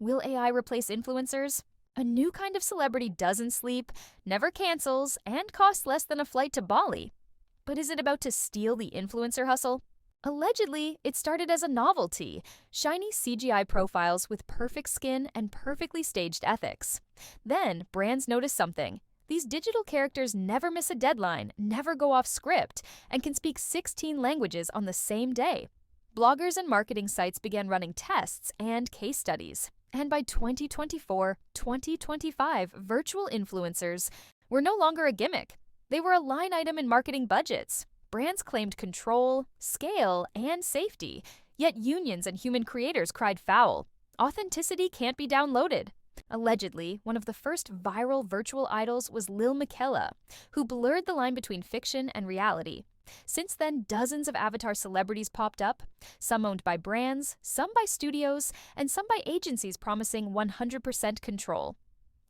Will AI replace influencers? A new kind of celebrity doesn't sleep, never cancels, and costs less than a flight to Bali. But is it about to steal the influencer hustle? Allegedly, it started as a novelty, shiny CGI profiles with perfect skin and perfectly staged ethics. Then, brands noticed something. These digital characters never miss a deadline, never go off script, and can speak 16 languages on the same day. Bloggers and marketing sites began running tests and case studies. And by 2024, 2025, virtual influencers were no longer a gimmick. They were a line item in marketing budgets. Brands claimed control, scale, and safety, yet unions and human creators cried foul. Authenticity can't be downloaded. Allegedly, one of the first viral virtual idols was Lil Miquela, who blurred the line between fiction and reality. Since then, dozens of avatar celebrities popped up, some owned by brands, some by studios, and some by agencies promising 100% control.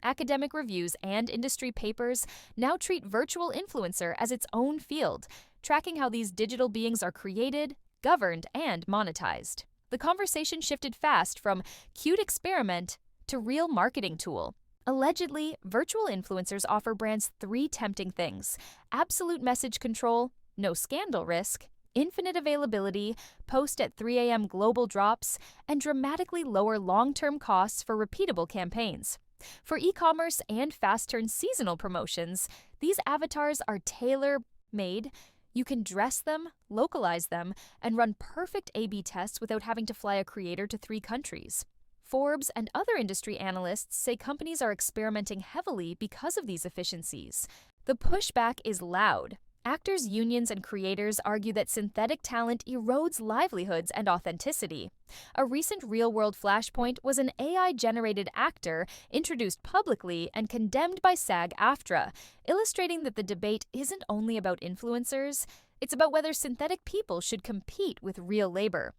Academic reviews and industry papers now treat virtual influencer as its own field, tracking how these digital beings are created, governed, and monetized. The conversation shifted fast from cute experiment to real marketing tool. Allegedly, virtual influencers offer brands three tempting things: absolute message control, no scandal risk, infinite availability, post at 3 a.m. global drops, and dramatically lower long-term costs for repeatable campaigns. For e-commerce and fast-turn seasonal promotions, these avatars are tailor-made. You can dress them, localize them, and run perfect A/B tests without having to fly a creator to 3 countries. Forbes and other industry analysts say companies are experimenting heavily because of these efficiencies. The pushback is loud. Actors, unions, and creators argue that synthetic talent erodes livelihoods and authenticity. A recent real-world flashpoint was an AI-generated actor introduced publicly and condemned by SAG-AFTRA, illustrating that the debate isn't only about influencers, it's about whether synthetic people should compete with real labor.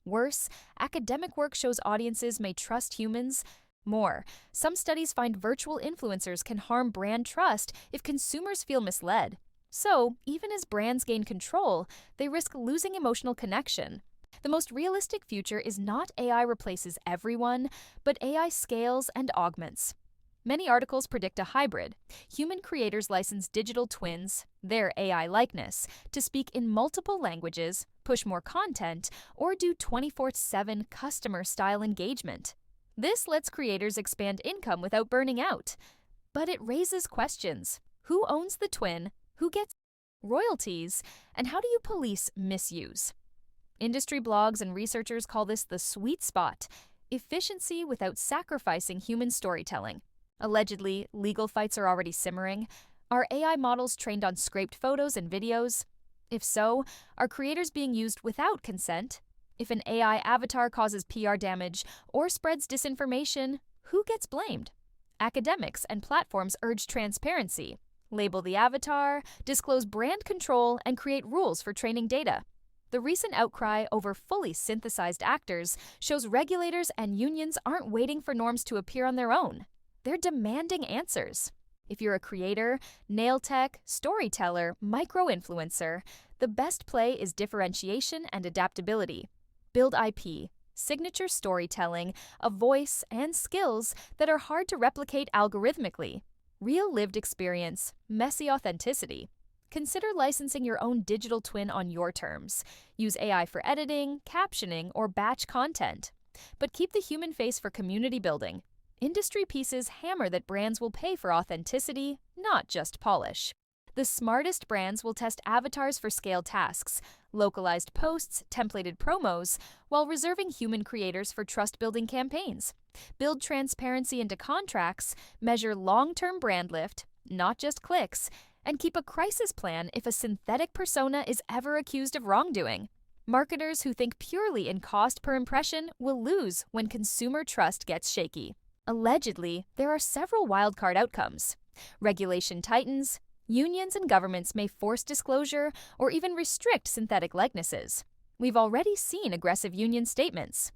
Worse, academic work shows audiences may trust humans more. Some studies find virtual influencers can harm brand trust if consumers feel misled. So, even as brands gain control, they risk losing emotional connection. The most realistic future is not AI replaces everyone, but AI scales and augments. Many articles predict a hybrid. Human creators license digital twins, their AI likeness, to speak in multiple languages, push more content, or do 24/7 customer-style engagement. This lets creators expand income without burning out. But it raises questions. Who owns the twin? Who gets royalties? And how do you police misuse? Industry blogs and researchers call this the sweet spot: efficiency without sacrificing human storytelling. Allegedly, legal fights are already simmering. Are AI models trained on scraped photos and videos? If so, are creators being used without consent? If an AI avatar causes PR damage or spreads disinformation, who gets blamed? Academics and platforms urge transparency. Label the avatar, disclose brand control, and create rules for training data. The recent outcry over fully synthesized actors shows regulators and unions aren't waiting for norms to appear on their own. They're demanding answers. If you're a creator, nail tech, storyteller, micro-influencer, the best play is differentiation and adaptability. Build IP, signature storytelling, a voice, and skills that are hard to replicate algorithmically. Real lived experience, messy authenticity. Consider licensing your own digital twin on your terms. Use AI for editing, captioning, or batch content. But keep the human face for community building. Industry pieces hammer that brands will pay for authenticity, not just polish. The smartest brands will test avatars for scale tasks, localized posts, templated promos, while reserving human creators for trust-building campaigns. Build transparency into contracts, measure long-term brand lift, not just clicks, and keep a crisis plan if a synthetic persona is ever accused of wrongdoing. Marketers who think purely in cost per impression will lose when consumer trust gets shaky. Allegedly, there are several wildcard outcomes. Regulation tightens, unions and governments may force disclosure or even restrict synthetic likenesses. We've already seen aggressive union statements.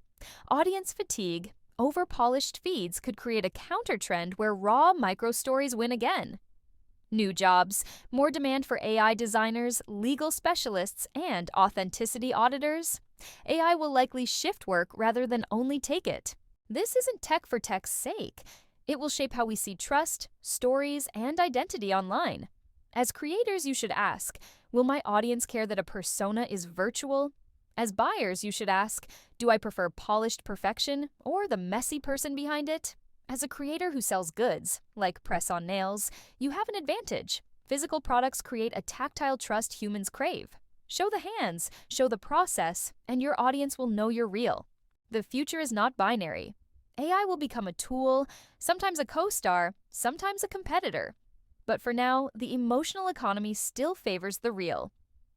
Audience fatigue, over-polished feeds could create a counter-trend where raw micro-stories win again. New jobs, more demand for AI designers, legal specialists, and authenticity auditors. AI will likely shift work rather than only take it. This isn't tech for tech's sake. It will shape how we see trust, stories, and identity online. As creators, you should ask, will my audience care that a persona is virtual? As buyers, you should ask, do I prefer polished perfection or the messy person behind it? As a creator who sells goods, like press-on nails, you have an advantage. Physical products create a tactile trust humans crave. Show the hands, show the process, and your audience will know you're real. The future is not binary. AI will become a tool, sometimes a co-star, sometimes a competitor. But for now, the emotional economy still favors the real.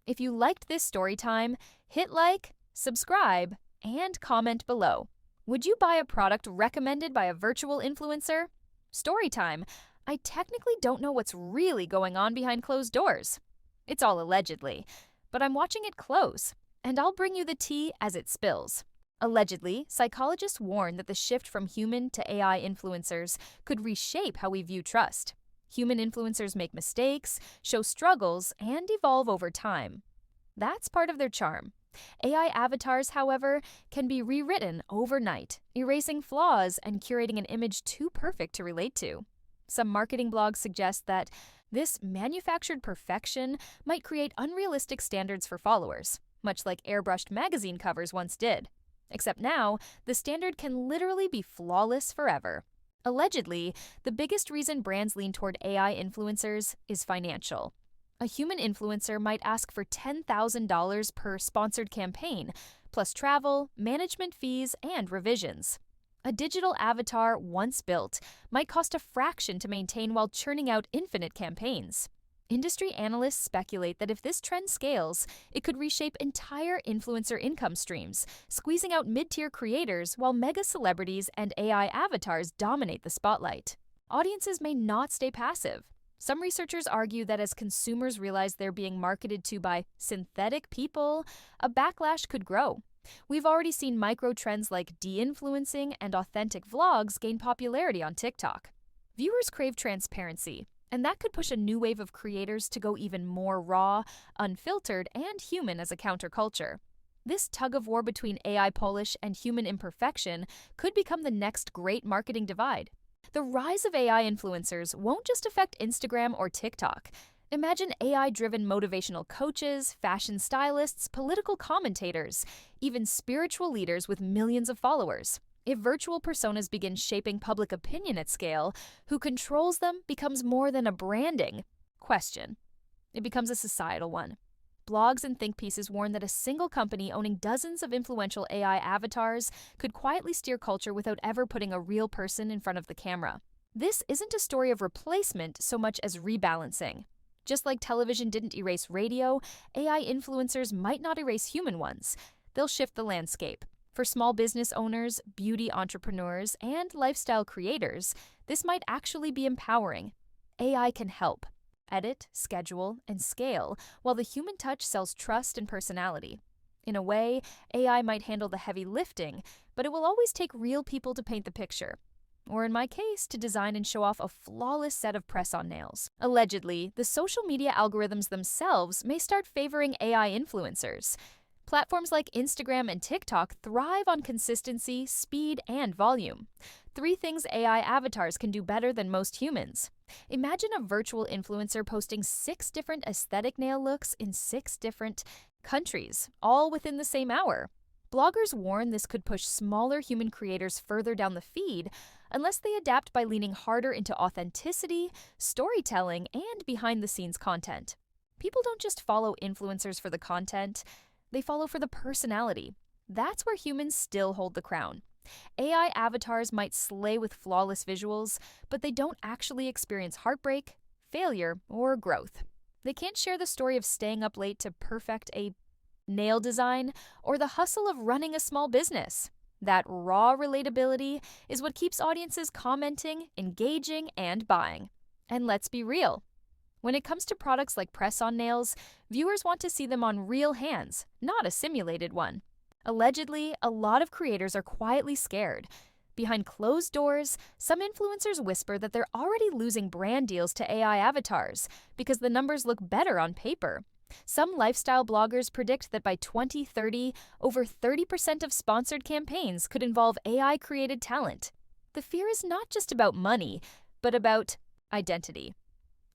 If you liked this story time, hit like, subscribe, and comment below. Would you buy a product recommended by a virtual influencer? Storytime. I technically don't know what's really going on behind closed doors. It's all allegedly, but I'm watching it close, and I'll bring you the tea as it spills. Allegedly, psychologists warn that the shift from human to AI influencers could reshape how we view trust. Human influencers make mistakes, show struggles, and evolve over time. That's part of their charm. AI avatars, however, can be rewritten overnight, erasing flaws and curating an image too perfect to relate to. Some marketing blogs suggest that this manufactured perfection might create unrealistic standards for followers, much like airbrushed magazine covers once did. Except now, the standard can literally be flawless forever. Allegedly, the biggest reason brands lean toward AI influencers is financial. A human influencer might ask for $10,000 per sponsored campaign, plus travel, management fees, and revisions. A digital avatar, once built, might cost a fraction to maintain while churning out infinite campaigns. Industry analysts speculate that if this trend scales, it could reshape entire influencer income streams, squeezing out mid-tier creators while mega celebrities and AI avatars dominate the spotlight. Audiences may not stay passive. Some researchers argue that as consumers realize they're being marketed to by synthetic people, a backlash could grow. We've already seen micro-trends like de-influencing and authentic vlogs gain popularity on TikTok. Viewers crave transparency, and that could push a new wave of creators to go even more raw, unfiltered, and human as a counterculture. This tug-of-war between AI polish and human imperfection could become the next great marketing divide. The rise of AI influencers won't just affect Instagram or TikTok. Imagine AI-driven motivational coaches, fashion stylists, political commentators, even spiritual leaders with millions of followers. If virtual personas begin shaping public opinion at scale, who controls them becomes more than a branding question. It becomes a societal one. Blogs and think pieces warn that a single company owning dozens of influential AI avatars could quietly steer culture without ever putting a real person in front of the camera. This isn't a story of replacement so much as rebalancing. Just like television didn't erase radio, AI influencers might not erase human ones. They'll shift the landscape. For small business owners, beauty entrepreneurs, and lifestyle creators, this might actually be empowering. AI can help edit, schedule, and scale, while the human touch sells trust and personality. In a way, AI might handle the heavy lifting, but it will always take real people to paint the picture. Or in my case, to design and show off a flawless set of press-on nails. Allegedly, the social media algorithms themselves may start favoring AI influencers. Platforms like Instagram and TikTok thrive on consistency, speed, and volume. 3 things AI avatars can do better than most humans. Imagine a virtual influencer posting 6 different aesthetic nail looks in 6 different countries, all within the same hour. Bloggers warn this could push smaller human creators further down the feed unless they adapt by leaning harder into authenticity, storytelling, and behind-the-scenes content. People don't just follow influencers for the content, they follow for the personality. That's where humans still hold the crown. AI avatars might slay with flawless visuals, but they don't actually experience heartbreak, failure, or growth. They can't share the story of staying up late to perfect a nail design or the hustle of running a small business. That raw relatability is what keeps audiences commenting, engaging, and buying. And let's be real. When it comes to products like press-on nails, viewers want to see them on real hands, not a simulated one. Allegedly, a lot of creators are quietly scared. Behind closed doors, some influencers whisper that they're already losing brand deals to AI avatars because the numbers look better on paper. Some lifestyle bloggers predict that by 2030, over 30% of sponsored campaigns could involve AI-created talent. The fear is not just about money, but about identity.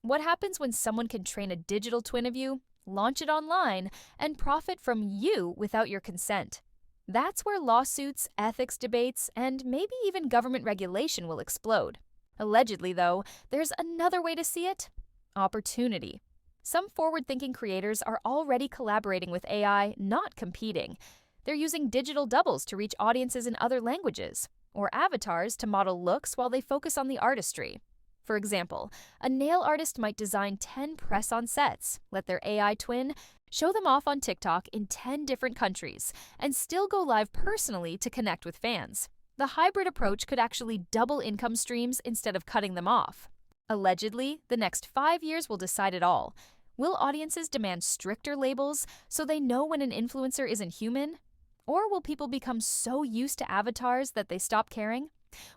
What happens when someone can train a digital twin of you, launch it online, and profit from you without your consent? That's where lawsuits, ethics debates, and maybe even government regulation will explode. Allegedly, though, there's another way to see it: opportunity. Some forward-thinking creators are already collaborating with AI, not competing. They're using digital doubles to reach audiences in other languages, or avatars to model looks while they focus on the artistry. For example, a nail artist might design 10 press-on sets, let their AI twin show them off on TikTok in 10 different countries, and still go live personally to connect with fans. The hybrid approach could actually double income streams instead of cutting them off. Allegedly, the next 5 years will decide it all. Will audiences demand stricter labels so they know when an influencer isn't human? Or will people become so used to avatars that they stop caring?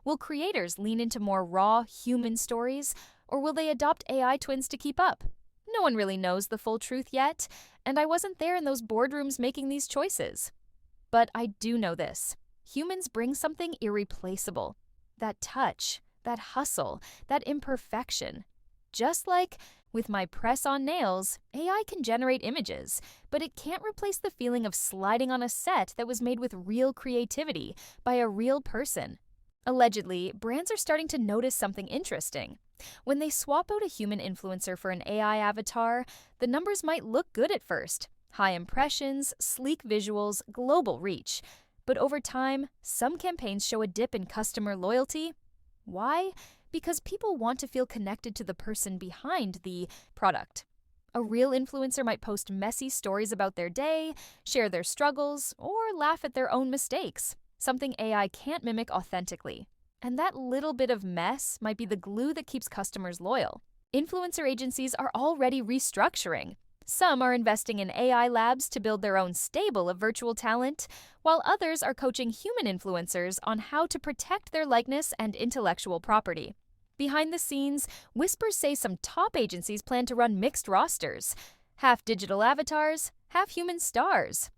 Will creators lean into more raw, human stories, or will they adopt AI twins to keep up? No one really knows the full truth yet, and I wasn't there in those boardrooms making these choices. But I do know this: humans bring something irreplaceable. That touch, that hustle, that imperfection. Just like with my press-on nails, AI can generate images, but it can't replace the feeling of sliding on a set that was made with real creativity by a real person. Allegedly, brands are starting to notice something interesting. When they swap out a human influencer for an AI avatar, the numbers might look good at first: high impressions, sleek visuals, global reach. But over time, some campaigns show a dip in customer loyalty. Why? Because people want to feel connected to the person behind the product. A real influencer might post messy stories about their day, share their struggles, or laugh at their own mistakes, something AI can't mimic authentically. And that little bit of mess might be the glue that keeps customers loyal. Influencer agencies are already restructuring. Some are investing in AI labs to build their own stable of virtual talent, while others are coaching human influencers on how to protect their likeness and intellectual property. Behind the scenes, whispers say some top agencies plan to run mixed rosters: half digital avatars, half human stars.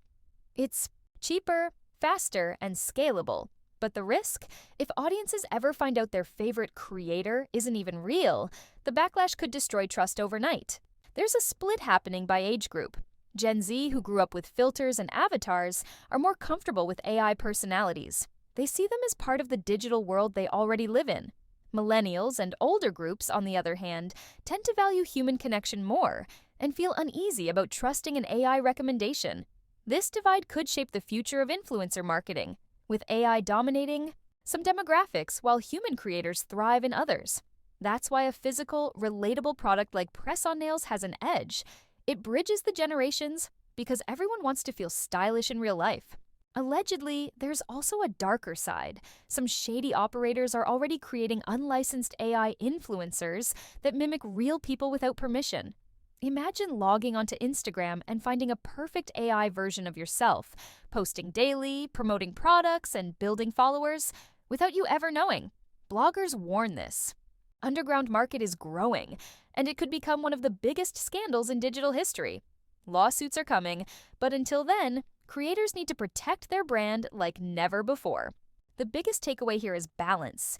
It's cheaper, faster, and scalable. But the risk? If audiences ever find out their favorite creator isn't even real, the backlash could destroy trust overnight. There's a split happening by age group. Gen Z, who grew up with filters and avatars, are more comfortable with AI personalities. They see them as part of the digital world they already live in. Millennials and older groups, on the other hand, tend to value human connection more and feel uneasy about trusting an AI recommendation. This divide could shape the future of influencer marketing, with AI dominating some demographics while human creators thrive in others. That's why a physical, relatable product like press-on nails has an edge. It bridges the generations because everyone wants to feel stylish in real life. Allegedly, there's also a darker side. Some shady operators are already creating unlicensed AI influencers that mimic real people without permission. Imagine logging onto Instagram and finding a perfect AI version of yourself, posting daily, promoting products, and building followers without you ever knowing. Bloggers warn this. Underground market is growing, and it could become one of the biggest scandals in digital history. Lawsuits are coming, but until then, creators need to protect their brand like never before. The biggest takeaway here is balance.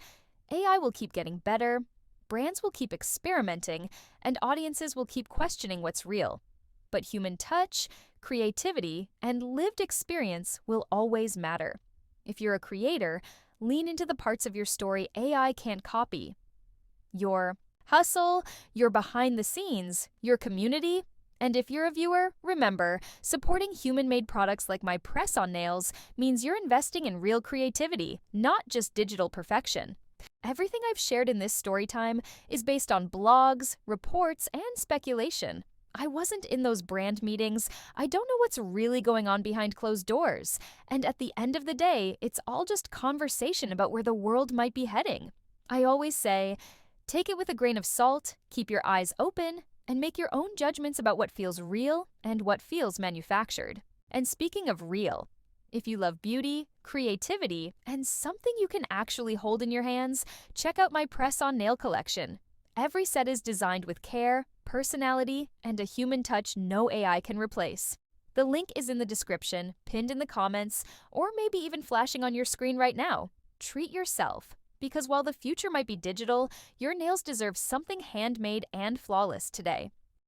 AI will keep getting better, brands will keep experimenting, and audiences will keep questioning what's real. But human touch, creativity, and lived experience will always matter. If you're a creator, lean into the parts of your story AI can't copy. Your hustle, your behind the scenes, your community. And if you're a viewer, remember, supporting human-made products like my press-on nails means you're investing in real creativity, not just digital perfection. Everything I've shared in this story time is based on blogs, reports, and speculation. I wasn't in those brand meetings. I don't know what's really going on behind closed doors. And at the end of the day, it's all just conversation about where the world might be heading. I always say, take it with a grain of salt, keep your eyes open, and make your own judgments about what feels real and what feels manufactured. And speaking of real, if you love beauty, creativity, and something you can actually hold in your hands, check out my press-on nail collection. Every set is designed with care, personality, and a human touch no AI can replace. The link is in the description, pinned in the comments, or maybe even flashing on your screen right now. Treat yourself, because while the future might be digital, your nails deserve something handmade and flawless today.